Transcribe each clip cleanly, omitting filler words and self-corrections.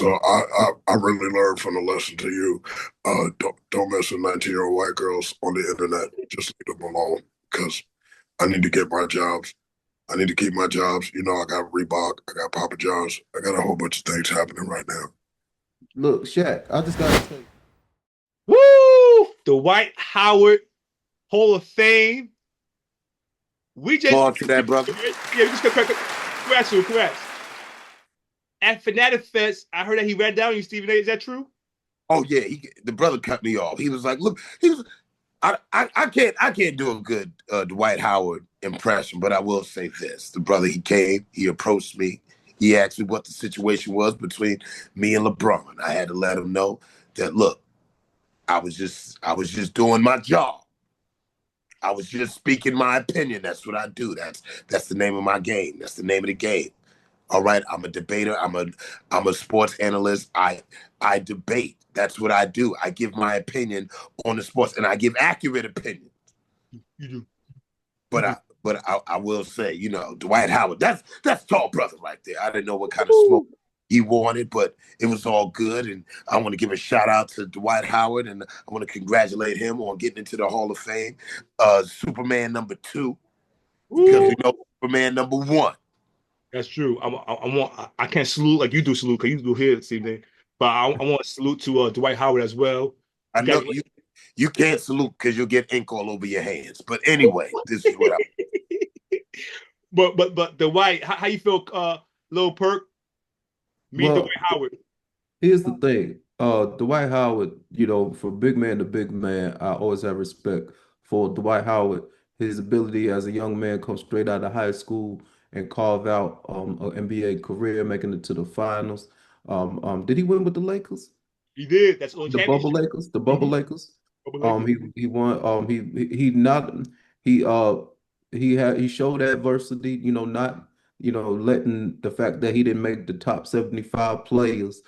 So I really learned from the lesson to you. Don't mess with 19-year-old white girls on the internet. Just leave them alone because I need to get my jobs. I need to keep my jobs. You know, I got Reebok, I got Papa John's, I got a whole bunch of things happening right now. Look, Shaq, I just gotta tell you. Woo! The Dwight Howard Hall of Fame. We just Pause to that, brother. Yeah, we just correct. At Fanatic Fest, I heard that he ran down you, Stephen A. Is that true? Oh yeah, the brother cut me off. He was like, "Look, I can't do a good Dwight Howard impression, but I will say this: the brother, he came, he approached me, he asked me what the situation was between me and LeBron. I had to let him know that look, I was just doing my job. I was just speaking my opinion. That's what I do. That's the name of my game. That's the name of the game. All right, I'm a debater. I'm a sports analyst. I debate. That's what I do. I give my opinion on the sports, and I give accurate opinions. You do. But I will say, you know, Dwight Howard. That's tall brother right there. I didn't know what kind of smoke he wanted, but it was all good. And I want to give a shout out to Dwight Howard, and I want to congratulate him on getting into the Hall of Fame. Superman #2, because we know Superman #1. That's true. I can't salute like you do salute because you do here, Stephen. But I want to salute to Dwight Howard as well. I know you can't salute because you'll get ink all over your hands. But anyway, this is what I. But Dwight, how you feel, Lil Perk? Dwight Howard. Here's the thing. Dwight Howard, you know, for big man to big man, I always have respect for Dwight Howard. His ability as a young man come straight out of high school and carve out an NBA career, making it to the finals. Did he win with the Lakers? He did. That's on The Bubble championship. Lakers. The Bubble Lakers. Bubble Lakers. He won. He not he he showed adversity. You know, not letting the fact that he didn't make the top 75 players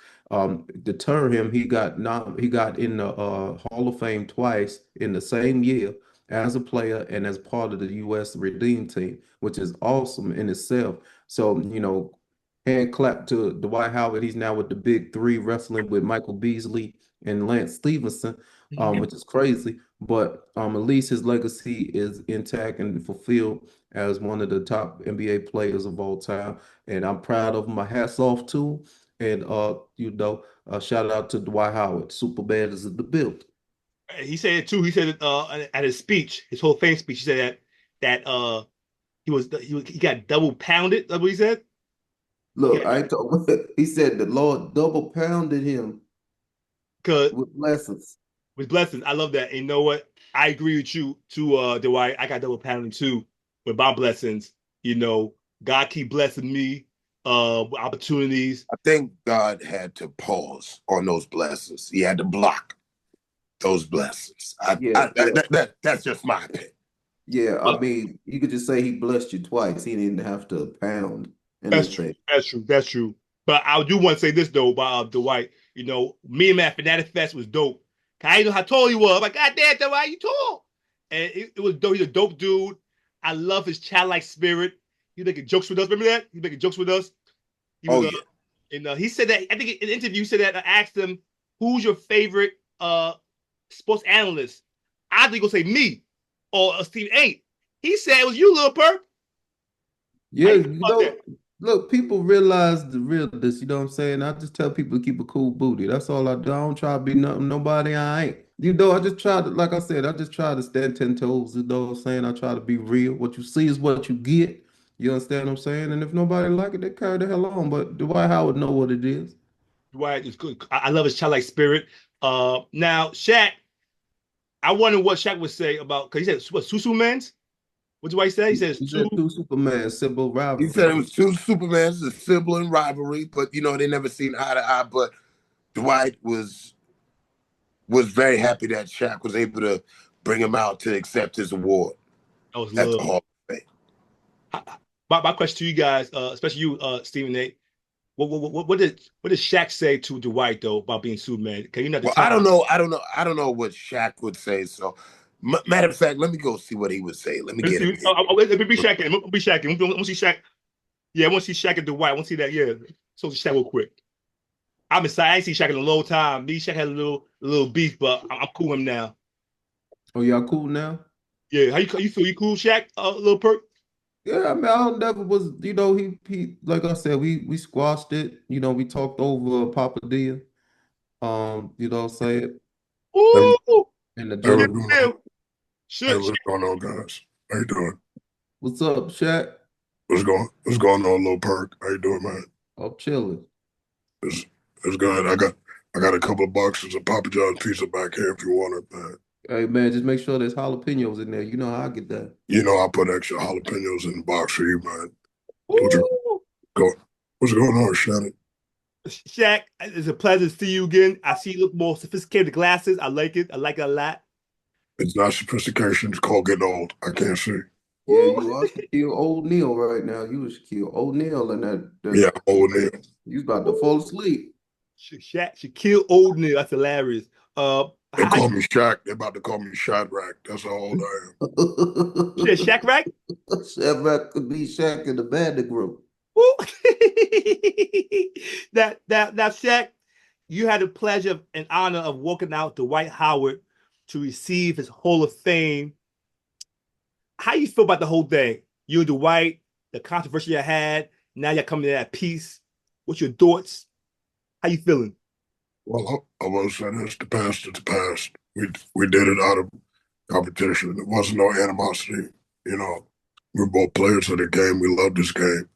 deter him. He got in the Hall of Fame twice in the same year as a player and as part of the U.S. Redeem Team, which is awesome in itself. So, you know, hand clap to Dwight Howard. He's now with the big three wrestling with Michael Beasley and Lance Stevenson, which is crazy. But at least his legacy is intact and fulfilled as one of the top NBA players of all time. And I'm proud of him. My hats off to him. And shout out to Dwight Howard. Superbad is in the build. He said it too. He said it at his speech, his whole fame speech. He said that he got double pounded. That's what he said. Look, he said the Lord double pounded him with blessings. With blessings. I love that. And you know what? I agree with you too, Dwight. I got double pounding too with my blessings. You know, God keep blessing me with opportunities. I think God had to pause on those blessings. He had to block those blessings. That's just my opinion. Yeah, I mean, you could just say he blessed you twice. He didn't have to pound. That's true. But I do want to say this though about Dwight. You know, me and Matt Fanatic Fest was dope. I didn't know how tall he was. I'm like, God damn, Dwight, you tall. And it was dope. He's a dope dude. I love his childlike spirit. He making jokes with us. Remember that? He making jokes with us. Yeah. And he said that, I think in an interview, he said that I asked him, who's your favorite sports analyst? I think he'll say me or Steve ain't. He said it was you, Lil Perk. Yeah, look, people realize the realness, you know what I'm saying? I just tell people to keep a cool booty. That's all I do. I don't try to be nobody I ain't. You know, I just try to, like I said, I just try to stand 10 toes, you know what I'm saying? I try to be real. What you see is what you get. You understand what I'm saying? And if nobody like it, they carry the hell on. But Dwight Howard know what it is. Dwight is good. I love his childlike spirit. Now, Shaq, I wonder what Shaq would say about, because he said, what, Supermans? What Dwight say? He says two Supermans, sibling rivalry. He said it was two Supermans, a sibling rivalry, but you know they never seen eye to eye. But Dwight was very happy that Shaq was able to bring him out to accept his award. That was That's love. the Hall of Fame. My question to you guys, especially you, Stephen A. What did Shaq say to Dwight though about being Superman? Can you not? Well, I don't know what Shaq would say. So, matter of fact, let me go see what he would say. Let me get it. Let me be Shaq. Let me be Shaq. I want to see Shaq. Yeah, I want to see Shaq and Dwight. I want to see that. Yeah, so Shaq real quick. I'm excited. I ain't seen Shaq in a long time. Me, Shaq had a little beef, but I'm cool with him now. Oh, y'all cool now? Yeah, how you feel? You cool, Shaq? Little perk. Yeah, I mean, I never was, he like I said, we squashed it. We talked over Papa Dia. What I'm saying? Hey, Ooh, And the hey, what's gentleman. going on? Hey, shit. what's going on, guys? How you doing? What's up, Shaq? What's going on, Lil Perk? How you doing, man? I'm chilling. It's it's good. I got a couple of boxes of Papa John's pizza back here if you want it, man. Hey man, just make sure there's jalapenos in there. You know how I get that. You know I put extra jalapenos in the box for you, man. What's Ooh. go what's going on, Shannon? Shaq, it's a pleasure to see you again. I see you look more sophisticated with glasses. I like it. I like it a lot. It's not sophistication, it's called getting old. I can't see. Yeah, Ooh. you are Shaquille O'Neal right now. You was Shaquille O'Neal and Yeah, I'm old now. you about to fall asleep. Shaq, Shaquille O'Neal. That's hilarious. They How call me Shaq. They're about to call me Shadrach. That's how old I am. shit, Shaq, right? Shadrach could be Shaq in the Bandit group. Ooh. that Shaq, you had the pleasure and honor of walking out Dwight Howard to receive his Hall of Fame. How you feel about the whole thing? You and Dwight, the controversy you had. Now you're coming to that peace. What's your thoughts? How you feeling? Well, I will say this: the past is the past. We did it out of competition. There wasn't no animosity. You know, we're both players of the game. We love this game,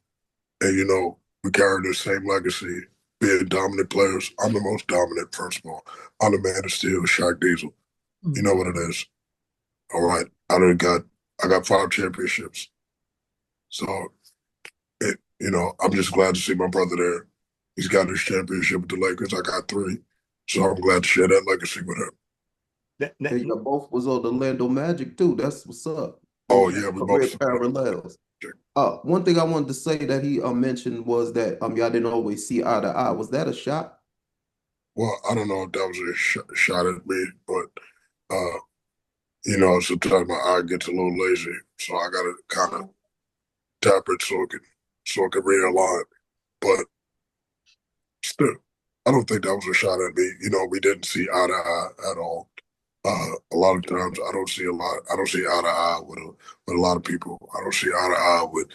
and we carry the same legacy. Being dominant players. I'm the most dominant. First of all, I'm the man of steel, Shaq Diesel. You know what it is. All right, I got 5 championships. So I'm just glad to see my brother there. He's got his championship with the Lakers. I got 3. So I'm glad to share that legacy with him. And you both was on the Orlando Magic too. That's what's up. Oh yeah, we Career both. parallels. One thing I wanted to say that he mentioned was that y'all didn't always see eye to eye. Was that a shot? Well, I don't know if that was a shot at me, but sometimes my eye gets a little lazy, so I gotta kind of tap it so it can realign. But still, I don't think that was a shot at me. We didn't see eye to eye at all. A lot of times, I don't see eye to eye with a lot of people. I don't see eye to eye with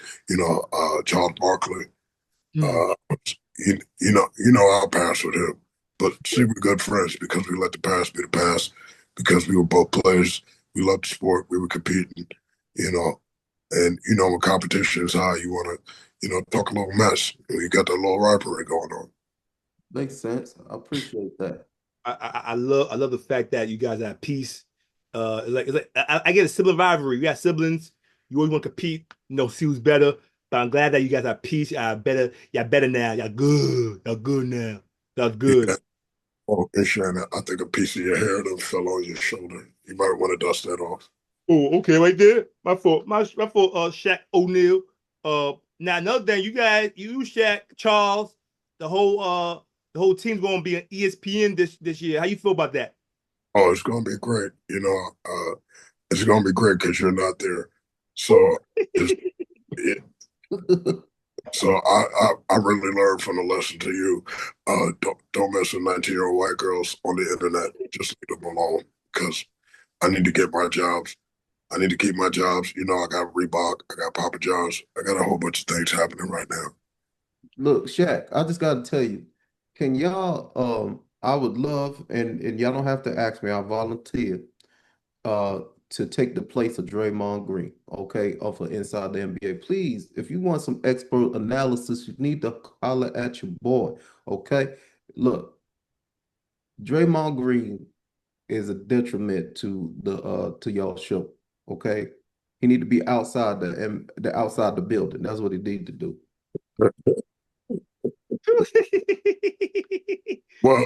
Charles Barkley. Uh, I'll pass with him. But see, we're good friends because we let the past be the past. Because we were both players, we loved the sport, we were competing. You know, and when competition is high, you want to talk a little mess. You got that little rivalry going on. Makes sense. I appreciate that. I love the fact that you guys are at peace. I get a sibling rivalry. We got siblings. You always want to compete, see who's better. But I'm glad that you guys are at peace. Y'all better now. Y'all good. Y'all good now. That's good. Yeah. Oh, and Shannon, I think a piece of your hair that fell on your shoulder. You might want to dust that off. Oh, okay, right there. My fault. My fault. Shaq O'Neal. Now another thing, you Shaq, Charles, the whole team's going to be on ESPN this year. How you feel about that? Oh, it's going to be great. It's going to be great because you're not there. So, it, so I really learned from the lesson to you. Don't mess with 19-year-old white girls on the internet. Just leave them alone because I need to get my jobs. I need to keep my jobs. I got Reebok, I got Papa John's, I got a whole bunch of things happening right now. Look, Shaq, I just gotta tell you, can y'all I would love and y'all don't have to ask me, I'll volunteer uh to take the place of Draymond Green, okay, off of Inside the NBA. Please, if you want some expert analysis, you need to holler at your boy, okay? Look, Draymond Green is a detriment to to y'all show, okay? He need to be outside the outside the building. That's what he need to do. Well,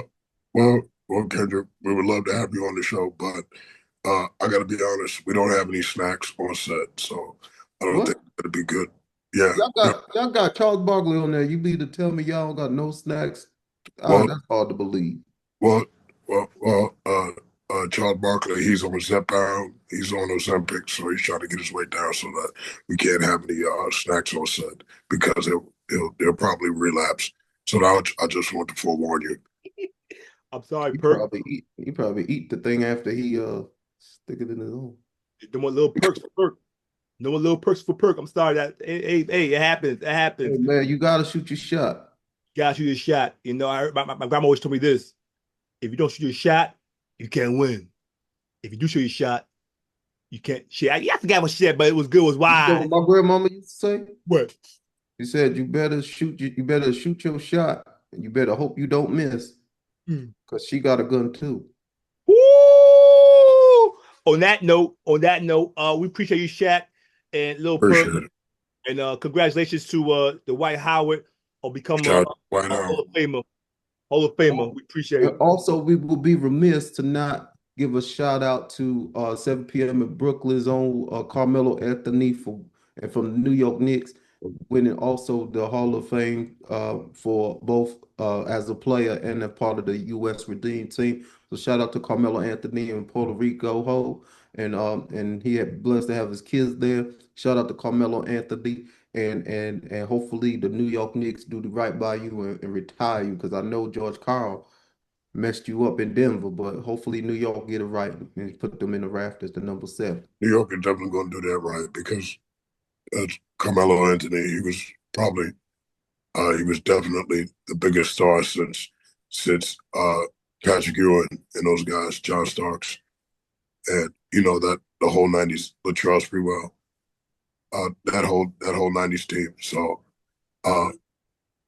well, Kendrick, we would love to have you on the show, but I got to be honest, we don't have any snacks on set, so I don't What? think it'd be good. Yeah, Y'all got Charles Barkley on there. You mean to tell me y'all got no snacks? well, That's hard to believe. well, Charles Barkley, he's on Zepbound, he's on Ozempic, so he's trying to get his weight down so that we can't have any snacks on set because they'll probably relapse. So now I just want to forewarn you. I'm sorry, He Perk. probably eat the thing after he stick it in his own. No more little perks for Perk. No more little perks for Perk. I'm sorry that hey, it happens. It happens. Hey man, you gotta shoot your shot. Gotta shoot your shot. You know, my grandma always told me this. If you don't shoot your shot, you can't win. If you do shoot your shot, you can't shit. I forgot what she said, but it was good, it was You know wise. what my grandmama used to say? What? She said you better shoot your shot and you better hope you don't miss. Because she got a gun too. Woo! On that note, we appreciate you, Shaq and Lil Perk. And congratulations to Dwight Howard on becoming a Hall of Famer. Hall of Famer. We appreciate it. Also, we will be remiss to not give a shout out to 7 p.m. in Brooklyn's own Carmelo Anthony from the New York Knicks, winning also the Hall of Fame for both as a player and a part of the U.S. Redeem team. So shout out to Carmelo Anthony in Puerto Rico, and he had blessed to have his kids there. Shout out to Carmelo Anthony. And hopefully the New York Knicks do the right by you and retire you, because I know George Karl messed you up in Denver, but hopefully New York get it right and put them in the rafters to number 7. New York is definitely going to do that right, because Carmelo Anthony, he was definitely the biggest star since Patrick Ewing and those guys, John Starks, and that the whole '90s, Latrell Sprewell. That whole '90s team. So,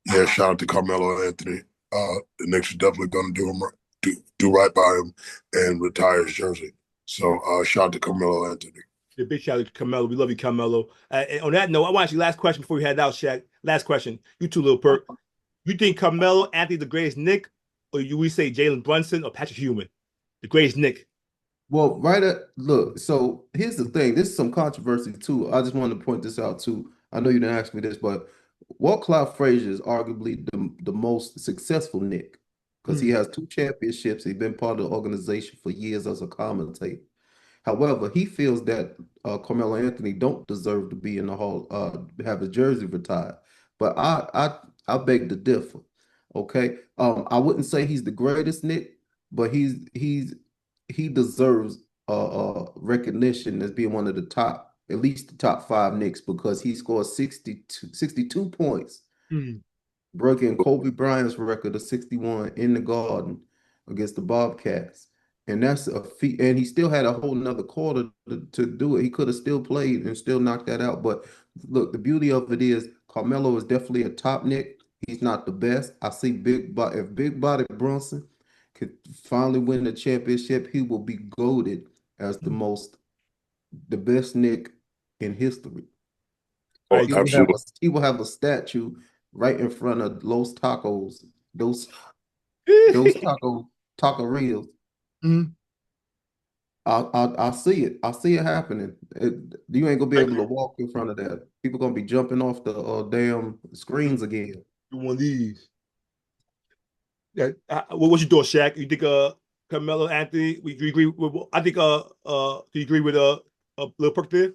yeah, shout out to Carmelo Anthony. The Knicks are definitely going to do right by him and retire his jersey. So, shout out to Carmelo Anthony. Yeah, big shout out to Carmelo. We love you, Carmelo. And on that note, I want to ask you last question before we head out, Shaq. Last question. You too, Lil Perk. You think Carmelo Anthony the greatest Knick, or we say Jalen Brunson or Patrick Ewing, the greatest Knick? Well, look, so here's the thing. This is some controversy too. I just wanted to point this out too. I know you didn't ask me this, but Walt Clyde Frazier is arguably the most successful Knick, because he has 2 championships. He's been part of the organization for years as a commentator. However, he feels that Carmelo Anthony don't deserve to be in the Hall, have his jersey retired. But I beg to differ. Okay, I wouldn't say he's the greatest Knick, but he deserves recognition as being one of the top, at least the top 5 Knicks, because he scored 62 points, breaking Kobe Bryant's record of 61 in the Garden against the Bobcats. And that's a feat. And he still had a whole nother quarter to do it. He could have still played and still knocked that out. But look, the beauty of it is Carmelo is definitely a top Knick. He's not the best. I see if Big Body Brunson could finally win the championship, he will be goated as the best Knick in history. Oh, absolutely. He will have a statue right in front of Los Tacos, those taquerias. I see it. I see it happening. You ain't gonna be able to walk in front of that. People gonna be jumping off the damn screens again. One of these. Yeah. What's your thought, Shaq? You think Carmelo Anthony? Do you agree with? I think do you agree with Lil Perk there?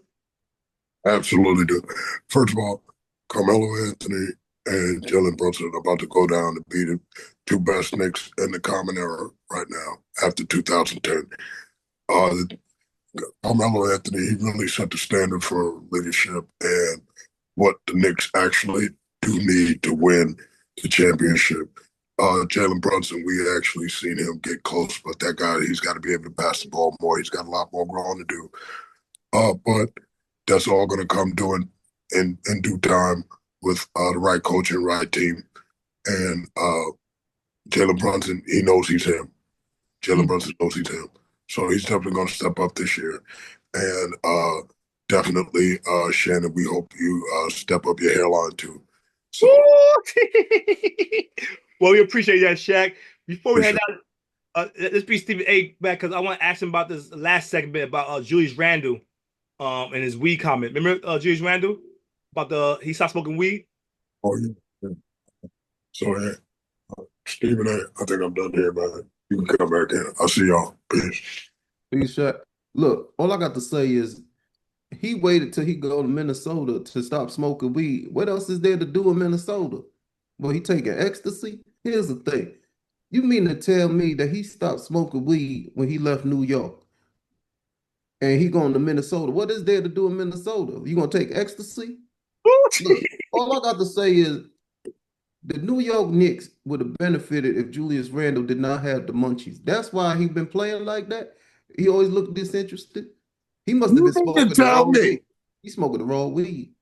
Absolutely do. First of all, Carmelo Anthony and Jalen Brunson are about to go down to be the 2 best Knicks in the common era right now after 2010. Carmelo Anthony, he really set the standard for leadership and what the Knicks actually do need to win the championship. Jalen Brunson, we actually seen him get close, but that guy, he's got to be able to pass the ball more. He's got a lot more growing to do. But that's all going to come doing in due time with the right coach and right team. And Jalen Brunson, he knows he's him. Jalen Brunson knows he's him. So he's definitely going to step up this year. And definitely, Shannon, we hope you step up your hairline too. So. Well, we appreciate that, Shaq. Before we head out, let's be Stephen A. back, because I want to ask him about this last segment about Julius Randle and his weed comment. Remember Julius Randle? About he stopped smoking weed? Oh, yeah. So, yeah. Stephen A., I think I'm done here, man. You can come back in. I'll see y'all. Peace. Peace, Shaq. Look, all I got to say is he waited till he go to Minnesota to stop smoking weed. What else is there to do in Minnesota? Well, he taking ecstasy? Here's the thing. You mean to tell me that he stopped smoking weed when he left New York and he going to Minnesota? What is there to do in Minnesota? You gonna take ecstasy? Look, all I got to say is the New York Knicks would have benefited if Julius Randle did not have the munchies. That's why he been playing like that. He always looked disinterested. He must have You been mean smoking to the tell raw me? weed. He's smoking the raw weed.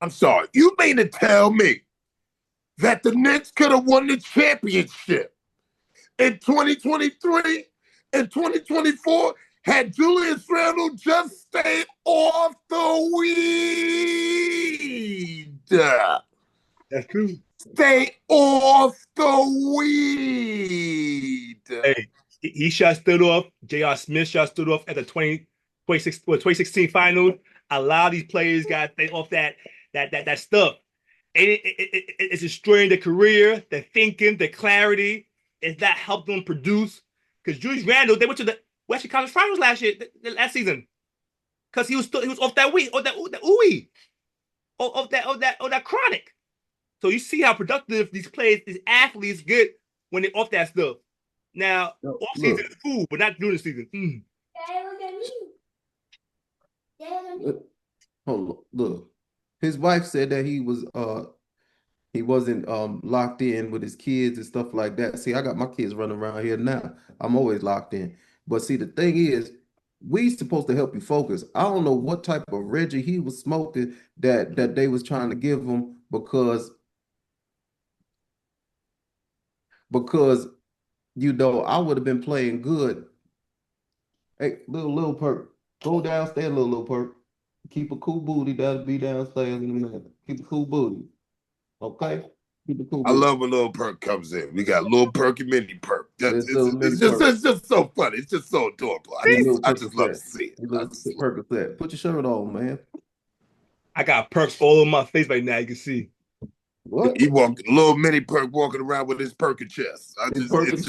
I'm sorry. You mean to tell me that the Knicks could have won the championship in 2023 and 2024 had Julius Randle just stayed off the weed? That's true. Stay off the weed. Hey, he shot stood off. J.R. Smith shot stood off at the 2016 finals. A lot of these players got to stay off that stuff. And it's destroying their career, their thinking, their clarity. It's not helping them produce. Because Julius Randle, they went to the Western Conference Finals last season. Because he was off that weed, off that ooey, off that chronic. So you see how productive these players, these athletes get when they're off that stuff. Now, off season is cool, but not during the season. Daddy, look at me. Daddy. Hold on, look. His wife said that he wasn't locked in with his kids and stuff like that. See, I got my kids running around here now. I'm always locked in. But see, the thing is, we supposed to help you focus. I don't know what type of Reggie he was smoking that they was trying to give him because you know I would have been playing good. Hey, little perk, go downstairs, little perk. Keep a cool booty. That'll be downstairs in a minute. Keep a cool booty. Okay? Keep a cool I booty. love when Lil Perk comes in. We got Lil Perk and Mini Perk. Mini It's just so funny. It's just so adorable. I just love to see it. Percocet. Put your shirt on, man. I got perks all over my face right now. You can see. What? He walked, little Mini Perk walking around with his Perk chest. It's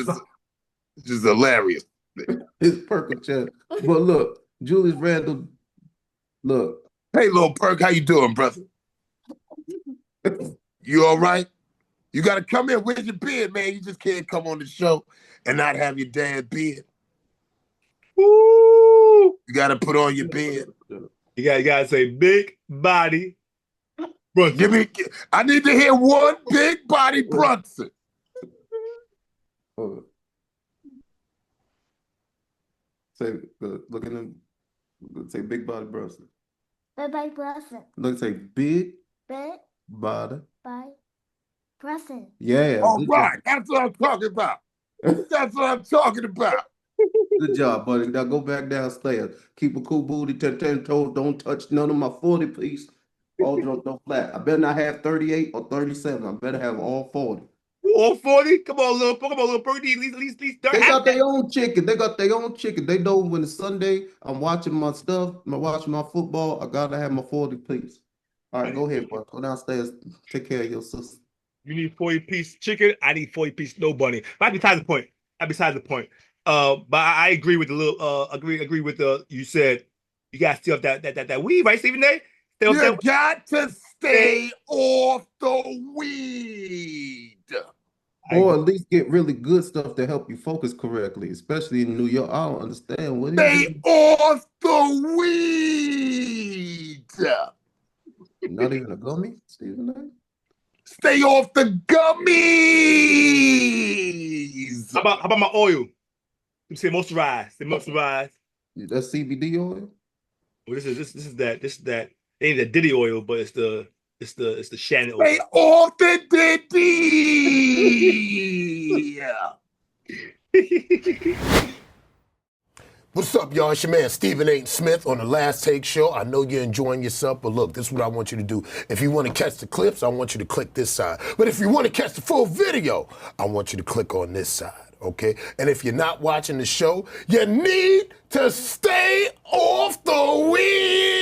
just hilarious. His Percocet. But look, Julius Randle, look. Hey, Lil Perk, how you doing, brother? You all right? You got to come in with your beard, man. You just can't come on the show and not have your damn beard. Woo! You got to put on your beard. You got to say big body. Brunson. I need to hear one big body Brunson. Say, look at him. Say big body Brunson. Big body Brunson. Look, say big Big body. body Brunson. Yeah. All right. That's what I'm talking about. That's what I'm talking about. Good job, buddy. Now go back downstairs. Keep a cool booty, 10 toes. Don't touch none of my 40 piece. All drunk, don't flat. I better not have 38 or 37. I better have all 40. All 40? Come on, little Perky. At least they got their own chicken. They got their own chicken. They know when it's Sunday, I'm watching my stuff. I'm watching my football. I gotta have my 40 piece. All right, go ahead, boy. Go downstairs. Take care of your sister. You need 40-piece chicken. I need 40-piece no bunny. But besides the point. But I agree with the little. Agree with the. You said you got to stay off that weed, right, Stephen A? You got to stay off the weed. Or at least get really good stuff to help you focus correctly, especially in New York. I don't understand what. Stay off the weed. Not even a gummy, Stephen A? Stay off the gummies. How about my oil? You say moisturize. That's CBD oil. Well, this is that. It ain't the Diddy oil, but it's the Shannon oil. Stay off the Diddy. What's up, y'all? It's your man, Stephen A. Smith on the Last Take Show. I know you're enjoying yourself, but look, this is what I want you to do. If you want to catch the clips, I want you to click this side. But if you want to catch the full video, I want you to click on this side, okay? And if you're not watching the show, you need to stay off the weed.